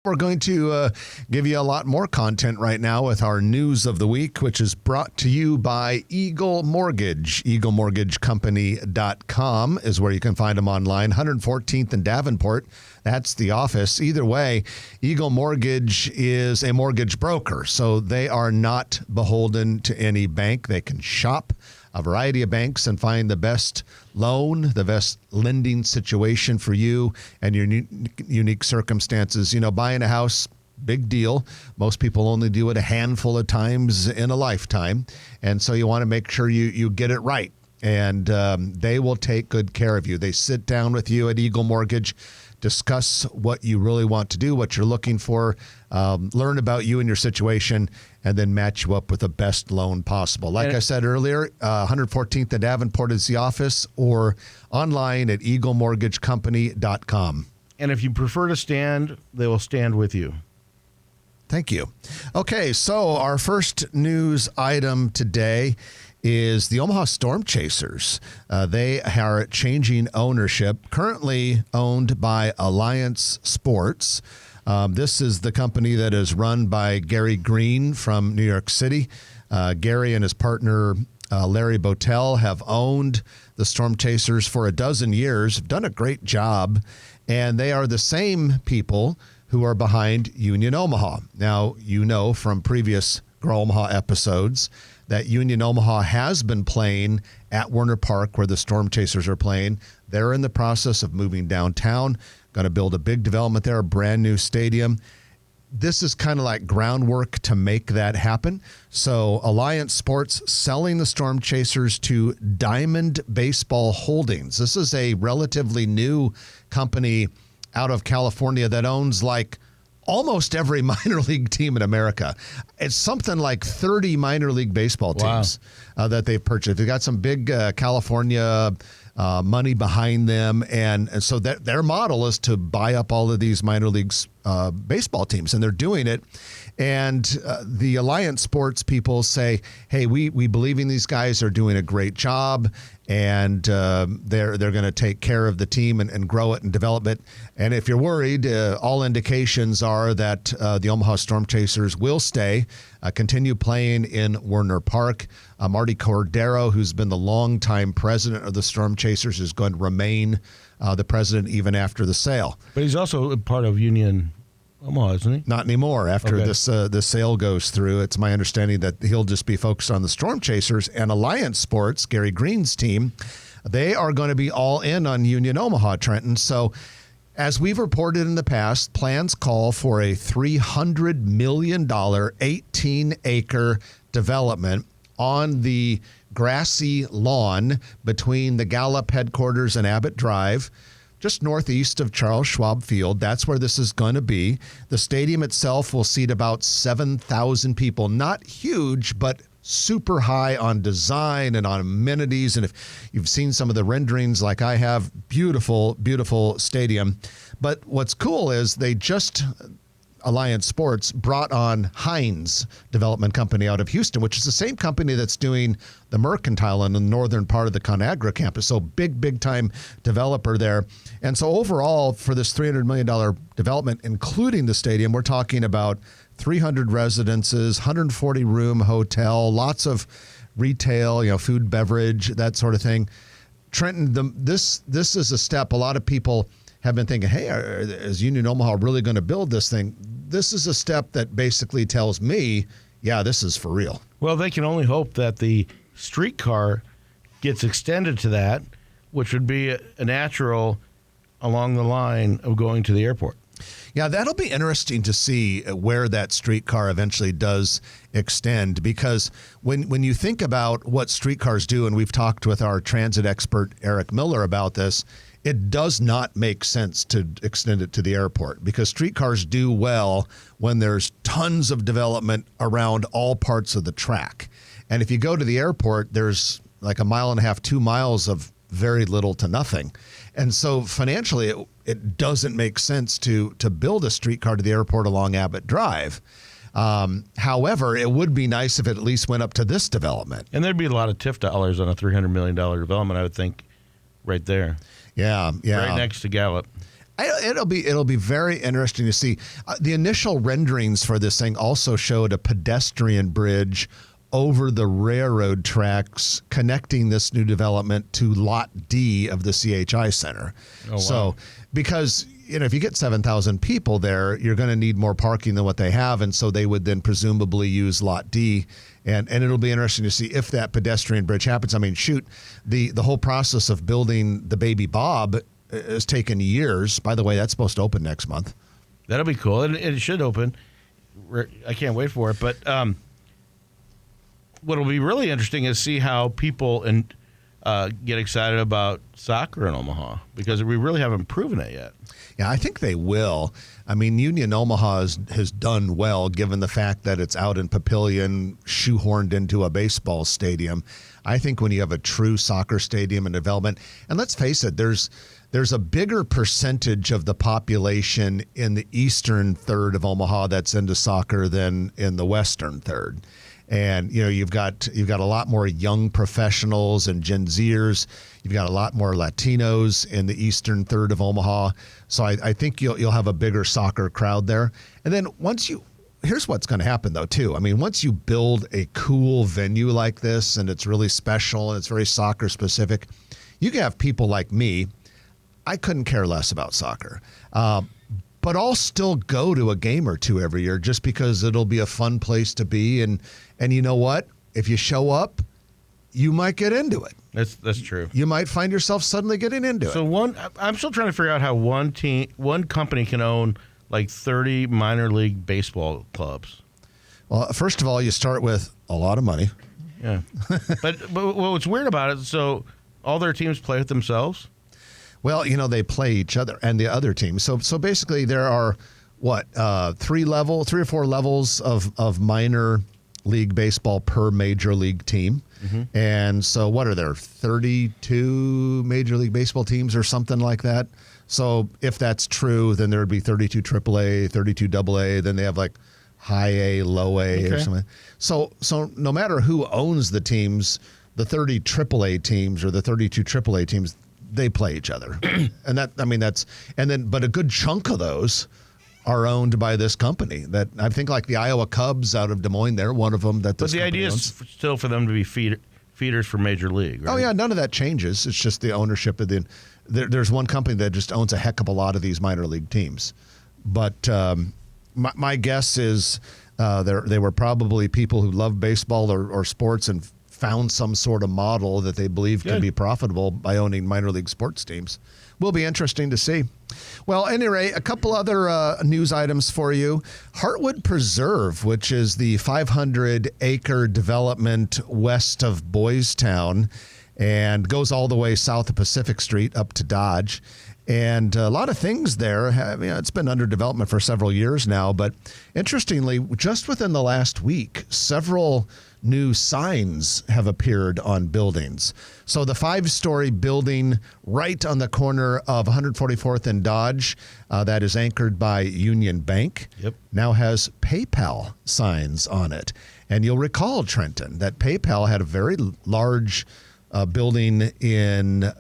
We're going to give you a lot more content right now with our news of the week, which is brought to you by Eagle Mortgage. EagleMortgageCompany.com is where you can find them online. 114th and Davenport. That's the office. Either way, Eagle Mortgage is a mortgage broker, so they are not beholden to any bank. They can shop a variety of banks and find the best loan, the best lending situation for you and your unique circumstances. You know, buying a house, big deal. Most people only do it a handful of times in a lifetime. And so you want to make sure you get it right. And they will take good care of you. They sit down with you at Eagle Mortgage, discuss what you really want to do, what you're looking for, learn about you and your situation, and then match you up with the best loan possible. Like I said earlier, 114th and Davenport is the office, or online at EagleMortgageCompany.com. And if you prefer to stand, they will stand with you. Thank you. Okay, so our first news item today is the Omaha Storm Chasers. They are changing ownership, currently owned by Alliance Sports. This is the company that is run by Gary Green from New York City. Gary and his partner, Larry Botel, have owned the Storm Chasers for a dozen years, have done a great job, and they are the same people who are behind Union Omaha. Now, you know from previous Grow Omaha episodes that Union Omaha has been playing at Werner Park, where the Storm Chasers are playing. They're in the process of moving downtown, going to build a big development there, a brand new stadium. This is kind of like groundwork to make that happen. So Alliance Sports selling the Storm Chasers to Diamond Baseball Holdings. This is a relatively new company out of California that owns like almost every minor league team in America. It's something like 30 minor league baseball teams that they've purchased. They've got some big California money behind them. And so that their model is to buy up all of these minor leagues baseball teams, and they're doing it. And the Alliance Sports people say, hey, we believe in these guys. They're doing a great job, and they're going to take care of the team and grow it and develop it. And if you're worried, all indications are that the Omaha Storm Chasers will stay, continue playing in Werner Park. Marty Cordero, who's been the longtime president of the Storm Chasers, is going to remain the president even after the sale. But he's also a part of Union Omaha, isn't he? Not anymore. After this sale goes through, it's my understanding that he'll just be focused on the Storm Chasers. And Alliance Sports, Gary Green's team, they are going to be all in on Union Omaha, Trenton. So as we've reported in the past, plans call for a $300 million, 18-acre development on the grassy lawn between the Gallup headquarters and Abbott Drive, just northeast of Charles Schwab Field. That's where this is going to be. The stadium itself will seat about 7,000 people. Not huge, but super high on design and on amenities. And if you've seen some of the renderings like I have, beautiful, beautiful stadium. But what's cool is they just, Alliance Sports, brought on Hines Development Company out of Houston, which is the same company that's doing the Mercantile in the northern part of the ConAgra campus. So big time developer there. And so overall, for this $300 million development, including the stadium, we're talking about 300 residences, 140-room hotel, lots of retail, food, beverage, that sort of thing. Trenton, this is a step a lot of people have been thinking, hey, is Union Omaha really going to build this thing? This is a step that basically tells me, yeah, this is for real. Well, they can only hope that the streetcar gets extended to that, which would be a natural along the line of going to the airport. Yeah, that'll be interesting to see where that streetcar eventually does extend, because when you think about what streetcars do, and we've talked with our transit expert Eric Miller about this, it does not make sense to extend it to the airport, because streetcars do well when there's tons of development around all parts of the track. And if you go to the airport, there's like 1.5 miles, 2 miles of very little to nothing. And so financially, it doesn't make sense to build a streetcar to the airport along Abbott Drive. However, it would be nice if it at least went up to this development. And there'd be a lot of TIF dollars on a $300 million development, I would think, right there. Yeah. Right next to Gallup. It'll be very interesting to see. The initial renderings for this thing also showed a pedestrian bridge over the railroad tracks connecting this new development to Lot D of the CHI Center. Oh, wow. So, because if you get 7,000 people there, you're going to need more parking than what they have, and so they would then presumably use Lot D, and it'll be interesting to see if that pedestrian bridge happens. I mean, shoot, the whole process of building the Baby Bob has taken years. By the way, that's supposed to open next month. That'll be cool, and it should open. I can't wait for it. But what'll be really interesting is see how people get excited about soccer in Omaha, because we really haven't proven it yet. Yeah, I think they will. I mean, Union Omaha has done well, given the fact that it's out in Papillion, shoehorned into a baseball stadium. I think when you have a true soccer stadium in development, and let's face it, there's a bigger percentage of the population in the eastern third of Omaha that's into soccer than in the western third. And you've got a lot more young professionals and Gen Zers. You've got a lot more Latinos in the eastern third of Omaha. So I think you'll have a bigger soccer crowd there. And then here's what's going to happen though too. I mean, once you build a cool venue like this and it's really special and it's very soccer specific, you can have people like me. I couldn't care less about soccer. But I'll still go to a game or two every year just because it'll be a fun place to be. And you know what? If you show up, you might get into it. That's true. You might find yourself suddenly getting into it. So I'm still trying to figure out how one company can own like 30 minor league baseball clubs. Well, first of all, you start with a lot of money. Yeah. but what's weird about it, so all their teams play with themselves? Well, they play each other and the other teams. So basically there are, 3 or 4 levels of minor league baseball per major league team. Mm-hmm. And so what are there, 32 major league baseball teams or something like that? So if that's true, then there would be 32 AAA, 32 AA, then they have like high A, low A or something. So no matter who owns the teams, the 30 AAA teams or the 32 AAA teams, they play each other. But a good chunk of those are owned by this company that I think like the Iowa Cubs out of Des Moines, they're one of them that this company idea owns. Is still for them to be feeders for Major League, right? Oh yeah, none of that changes. It's just the ownership of there's one company that just owns a heck of a lot of these minor league teams. But my guess is they were probably people who love baseball or sports and found some sort of model that they believe can be profitable by owning minor league sports teams. Will be interesting to see. Well, at any rate, a couple other news items for you. Heartwood Preserve, which is the 500-acre development west of Boys Town and goes all the way south of Pacific Street up to Dodge. And a lot of things there it's been under development for several years now. But interestingly, just within the last week, several new signs have appeared on buildings. So the 5-story building right on the corner of 144th and Dodge, that is anchored by Union Bank, now has PayPal signs on it. And you'll recall, Trenton, that PayPal had a very large building in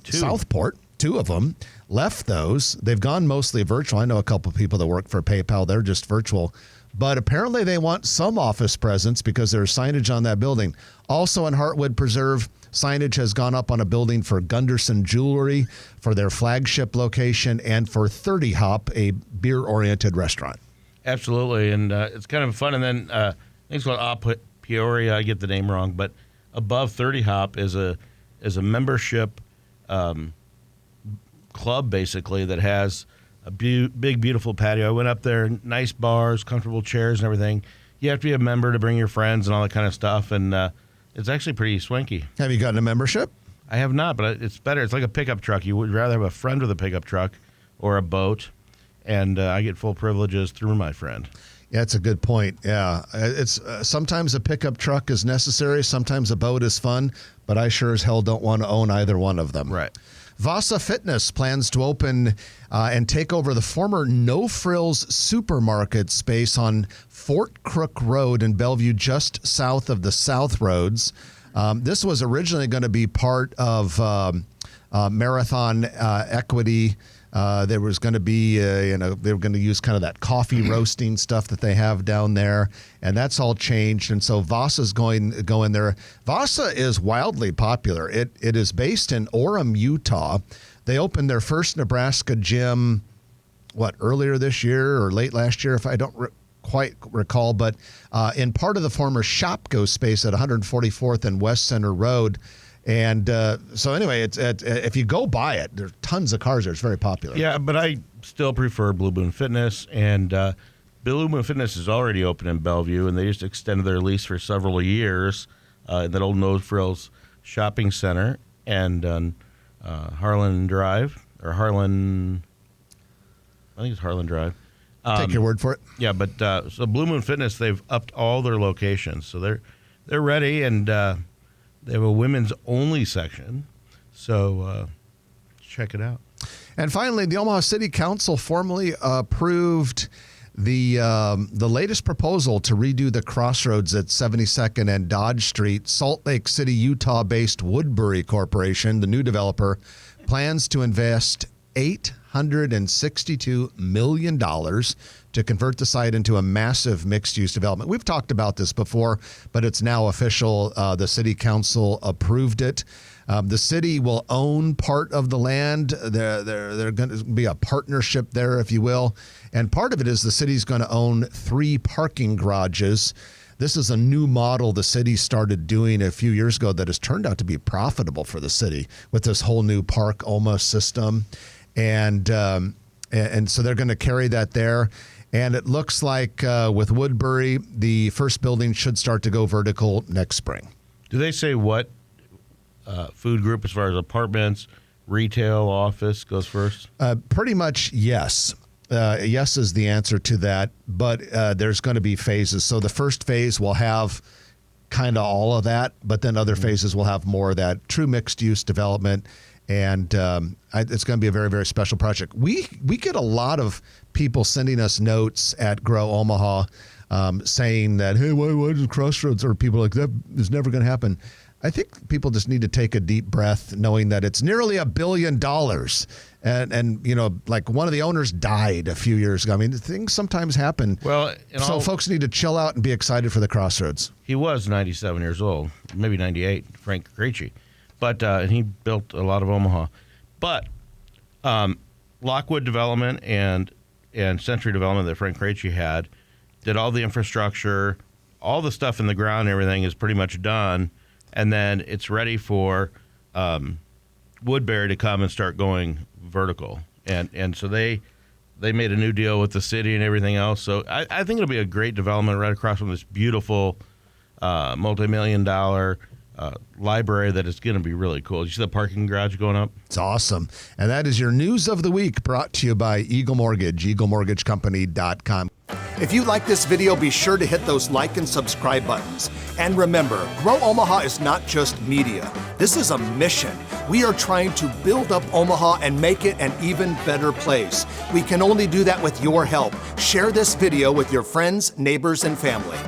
Southport. 2 of them, left those. They've gone mostly virtual. I know a couple of people that work for PayPal. They're just virtual. But apparently they want some office presence because there's signage on that building. Also in Heartwood Preserve, signage has gone up on a building for Gunderson Jewelry for their flagship location and for 30 Hop, a beer-oriented restaurant. Absolutely, and it's kind of fun. And then I think it's called Peoria. I get the name wrong, but above 30 Hop is a membership club basically that has a big, beautiful patio. I went up there, nice bars, comfortable chairs and everything. You have to be a member to bring your friends and all that kind of stuff, and it's actually pretty swanky. Have you gotten a membership? I have not, but it's better. It's like a pickup truck. You would rather have a friend with a pickup truck or a boat, and I get full privileges through my friend. Yeah, that's a good point. Yeah, it's sometimes a pickup truck is necessary, sometimes a boat is fun, but I sure as hell don't want to own either one of them. Right. Vasa Fitness plans to open and take over the former No Frills supermarket space on Fort Crook Road in Bellevue, just south of the South Roads. This was originally going to be part of Marathon Equity There was going to be, they were going to use kind of that coffee roasting stuff that they have down there, and that's all changed. And so Vasa's going to go in there. Vasa is wildly popular. It is based in Orem, Utah. They opened their first Nebraska gym, earlier this year or late last year, if I don't quite recall, but in part of the former Shopko space at 144th and West Center Road. And so anyway, if you go by it, there's tons of cars there. It's very popular. Yeah, but I still prefer Blue Moon Fitness. And Blue Moon Fitness is already open in Bellevue, and they just extended their lease for several years in that old No Frills shopping center and on Harlan Drive, or Harlan, I think it's Harlan Drive. Take your word for it. Yeah, but so Blue Moon Fitness, they've upped all their locations. So they're ready, and they have a women's only section. So check it out. And finally, the Omaha City Council formally approved the latest proposal to redo the crossroads at 72nd and Dodge Street. Salt Lake City, Utah-based Woodbury Corporation, the new developer, plans to invest $862 million to convert the site into a massive mixed-use development. We've talked about this before, but it's now official. The city council approved it. The city will own part of the land. They're going to be a partnership there, if you will. And part of it is the city's going to own 3 parking garages. This is a new model the city started doing a few years ago that has turned out to be profitable for the city with this whole new Park OMA system. And so they're going to carry that there. And it looks like with Woodbury, the first building should start to go vertical next spring. Do they say what food group, as far as apartments, retail, office, goes first? Pretty much yes. Yes is the answer to that. But there's going to be phases. So the first phase will have kind of all of that, but then other phases will have more of that true mixed-use development. And it's going to be a very, very special project. We get a lot of people sending us notes at Grow Omaha saying that, hey, why does Crossroads, or people like that is never going to happen. I think people just need to take a deep breath knowing that it's nearly $1 billion. And like one of the owners died a few years ago. I mean, things sometimes happen. Well, so folks need to chill out and be excited for the Crossroads. He was 97 years old, maybe 98, Frank Krejci. But and he built a lot of Omaha. But Lockwood Development and Century Development that Frank Krejci had did all the infrastructure, all the stuff in the ground, everything is pretty much done. And then it's ready for Woodbury to come and start going vertical. And so they made a new deal with the city and everything else. So I think it'll be a great development right across from this beautiful multi-million-dollar library that is going to be really cool. You see the parking garage going up? It's awesome. And that is your news of the week, brought to you by Eagle Mortgage, eaglemortgagecompany.com. If you like this video, be sure to hit those like and subscribe buttons. And remember, Grow Omaha is not just media. This is a mission. We are trying to build up Omaha and make it an even better place. We can only do that with your help. Share this video with your friends, neighbors, and family.